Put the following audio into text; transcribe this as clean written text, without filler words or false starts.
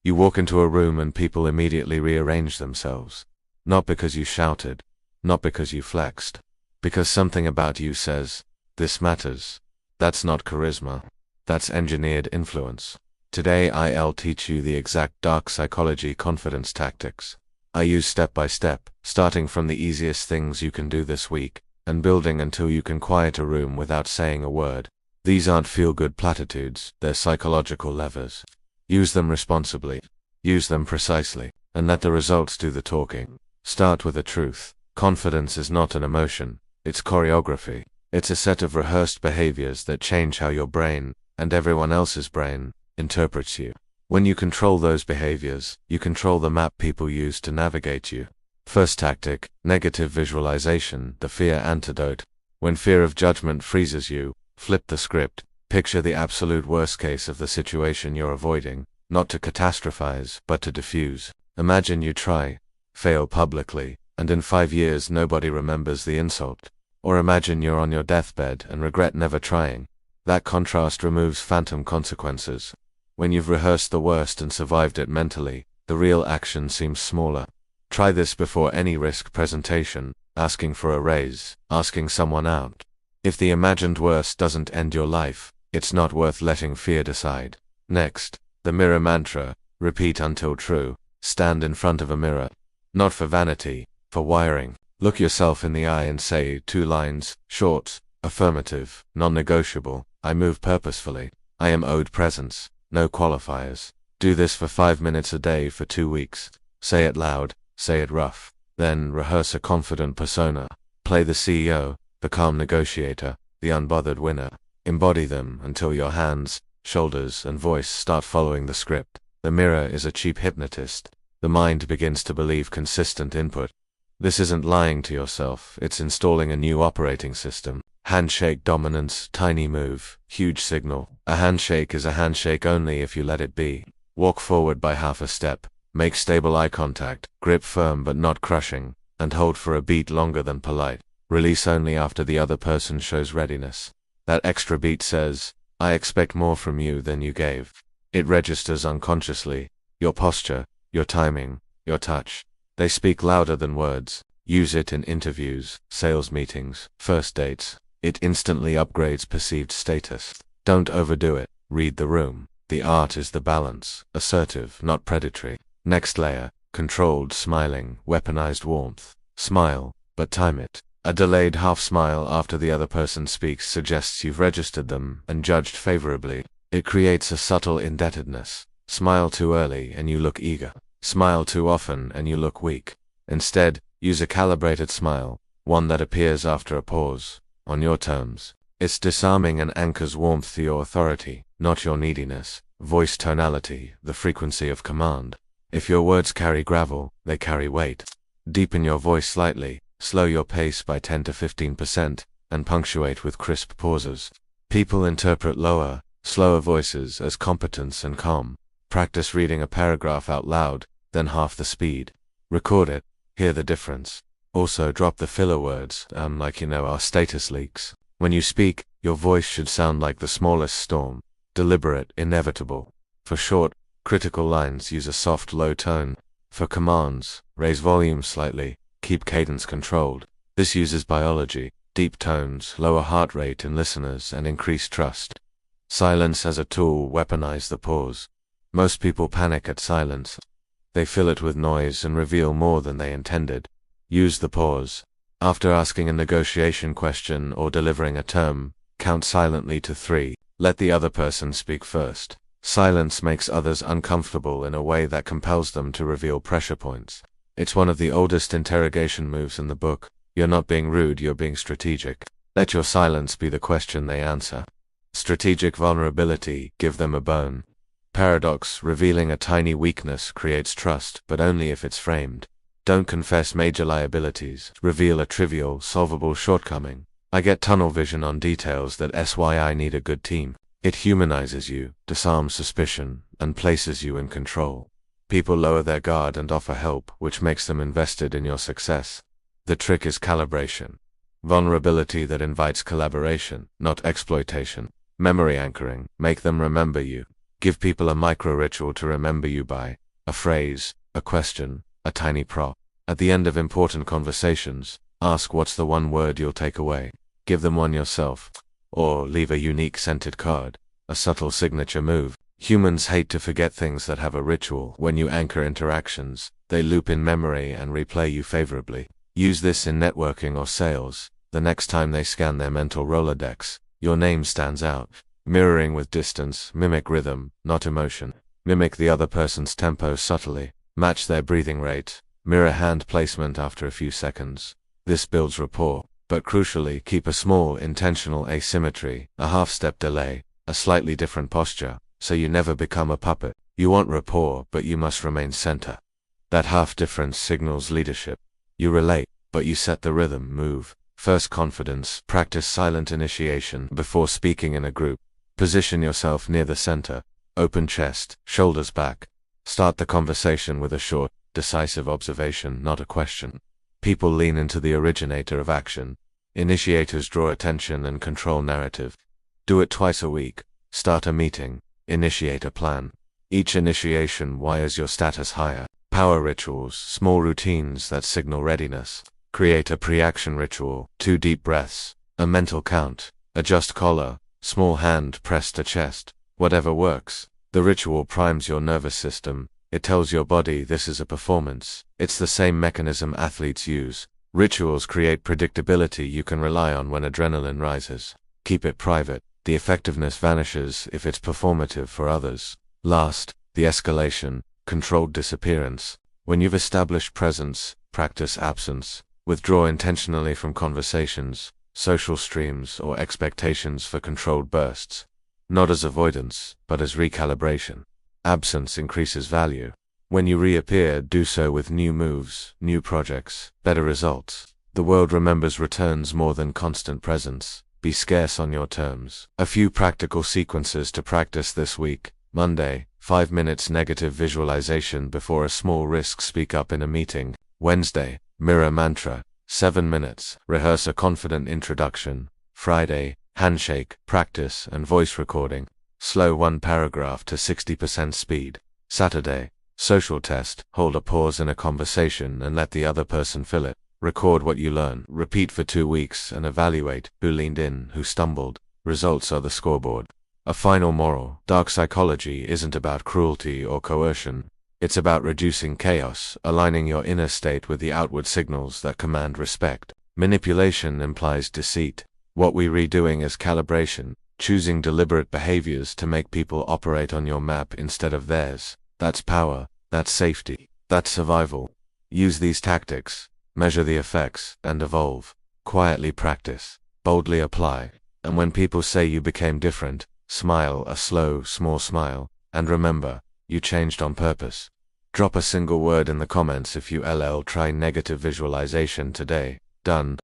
You walk into a room and people immediately rearrange themselves. Not because you shouted, not because you flexed, because something about you says, this matters. That's not charisma. That's engineered influence. Today I'll teach you the exact dark psychology confidence tactics. I use step by step, starting from the easiest things you can do this week, and building until you can quiet a room without saying a word. These aren't feel-good platitudes, they're psychological levers. Use them responsibly. Use them precisely, and let the results do the talking. Start with a truth. Confidence is not an emotion, it's choreography. It's a set of rehearsed behaviors that change how your brain, and everyone else's brain, interprets you. When you control those behaviors, you control the map people use to navigate you. First tactic, negative visualization, the fear antidote. When fear of judgment freezes you, flip the script. Picture the absolute worst case of the situation you're avoiding, not to catastrophize, but to diffuse. Imagine you try, fail publicly, and in 5 years nobody remembers the insult. Or imagine you're on your deathbed and regret never trying. That contrast removes phantom consequences. When you've rehearsed the worst and survived it mentally, the real action seems smaller. Try this before any risk presentation, asking for a raise, asking someone out. If the imagined worst doesn't end your life, it's not worth letting fear decide. Next, the mirror mantra, repeat until true. Stand in front of a mirror. Not for vanity, for wiring. Look yourself in the eye and say 2 lines, short, affirmative, non-negotiable. I move purposefully. I am owed presence, no qualifiers. Do this for 5 minutes a day for 2 weeks. Say it loud, say it rough. Then rehearse a confident persona. Play the CEO, the calm negotiator, the unbothered winner. Embody them until your hands, shoulders, and voice start following the script. The mirror is a cheap hypnotist. The mind begins to believe consistent input. This isn't lying to yourself, it's installing a new operating system. Handshake dominance, tiny move, huge signal. A handshake is a handshake only if you let it be. Walk forward by half a step. Make stable eye contact, grip firm but not crushing, and hold for a beat longer than polite. Release only after the other person shows readiness. That extra beat says, I expect more from you than you gave. It registers unconsciously. Your posture, your timing, your touch. They speak louder than words. Use it in interviews, sales meetings, first dates. It instantly upgrades perceived status. Don't overdo it. Read the room. The art is the balance, assertive, not predatory. Next layer, controlled smiling, weaponized warmth. Smile, but time it. A delayed half smile after the other person speaks suggests you've registered them and judged favorably. It creates a subtle indebtedness. Smile too early and you look eager. Smile too often and you look weak. Instead, use a calibrated smile, one that appears after a pause, on your terms. It's disarming and anchors warmth to your authority, not your neediness. Voice tonality, the frequency of command. If your words carry gravel, they carry weight. Deepen your voice slightly, slow your pace by 10 to 15%, and punctuate with crisp pauses. People interpret lower, slower voices as competence and calm. Practice reading a paragraph out loud, then half the speed. Record it, hear the difference. Also drop the filler words, our status leaks. When you speak, your voice should sound like the smallest storm. Deliberate, inevitable. For short, critical lines, use a soft, low tone. For commands, raise volume slightly, keep cadence controlled. This uses biology, deep tones, lower heart rate in listeners, and increase trust. Silence as a tool, weaponize the pause. Most people panic at silence. They fill it with noise and reveal more than they intended. Use the pause. After asking a negotiation question or delivering a term, count silently to 3. Let the other person speak first. Silence makes others uncomfortable in a way that compels them to reveal pressure points. It's one of the oldest interrogation moves in the book. You're not being rude, you're being strategic. Let your silence be the question they answer. Strategic vulnerability, give them a bone. Paradox, revealing a tiny weakness creates trust, but only if it's framed. Don't confess major liabilities, reveal a trivial, solvable shortcoming. I get tunnel vision on details that I need a good team. It humanizes you, disarms suspicion, and places you in control. People lower their guard and offer help, which makes them invested in your success. The trick is calibration. Vulnerability that invites collaboration, not exploitation. Memory anchoring, make them remember you. Give people a micro-ritual to remember you by. A phrase, a question, a tiny prop. At the end of important conversations, ask what's the one word you'll take away. Give them one yourself. Or leave a unique scented card. A subtle signature move. Humans hate to forget things that have a ritual. When you anchor interactions, they loop in memory and replay you favorably. Use this in networking or sales. The next time they scan their mental Rolodex, your name stands out. Mirroring with distance, mimic rhythm, not emotion. Mimic the other person's tempo subtly. Match their breathing rate. Mirror hand placement after a few seconds. This builds rapport, but crucially, keep a small, intentional asymmetry, a half-step delay, a slightly different posture, so you never become a puppet. You want rapport, but you must remain center. That half difference signals leadership. You relate, but you set the rhythm, move. First confidence, practice silent initiation before speaking in a group. Position yourself near the center, open chest, shoulders back. Start the conversation with a short, decisive observation, not a question. People lean into the originator of action. Initiators draw attention and control narrative. Do it twice a week. Start a meeting. Initiate a plan. Each initiation wires your status higher. Power rituals, small routines that signal readiness. Create a pre-action ritual, 2 deep breaths, a mental count, adjust collar, small hand pressed to chest, whatever works. The ritual primes your nervous system. It tells your body this is a performance. It's the same mechanism athletes use. Rituals create predictability you can rely on when adrenaline rises. Keep it private. The effectiveness vanishes if it's performative for others. Last, the escalation, controlled disappearance. When you've established presence, practice absence. Withdraw intentionally from conversations, social streams, or expectations for controlled bursts. Not as avoidance, but as recalibration. Absence increases value. When you reappear, do so with new moves, new projects, better results. The world remembers returns more than constant presence. Be scarce on your terms. A few practical sequences to practice this week. Monday, 5 minutes negative visualization before a small risk, speak up in a meeting. Wednesday, mirror mantra, 7 minutes, rehearse a confident introduction. Friday, handshake, practice and voice recording. Slow 1 paragraph to 60% speed. Saturday, social test, hold a pause in a conversation and let the other person fill it. Record what you learn. Repeat for 2 weeks and evaluate who leaned in, who stumbled. Results are the scoreboard. A final moral. Dark psychology isn't about cruelty or coercion. It's about reducing chaos, aligning your inner state with the outward signals that command respect. Manipulation implies deceit. What we're redoing is calibration, choosing deliberate behaviors to make people operate on your map instead of theirs. That's power, that's safety, that's survival. Use these tactics, measure the effects, and evolve. Quietly practice, boldly apply, and when people say you became different, smile a slow, small smile, and remember, you changed on purpose. Drop a single word in the comments if you try negative visualization today. Done.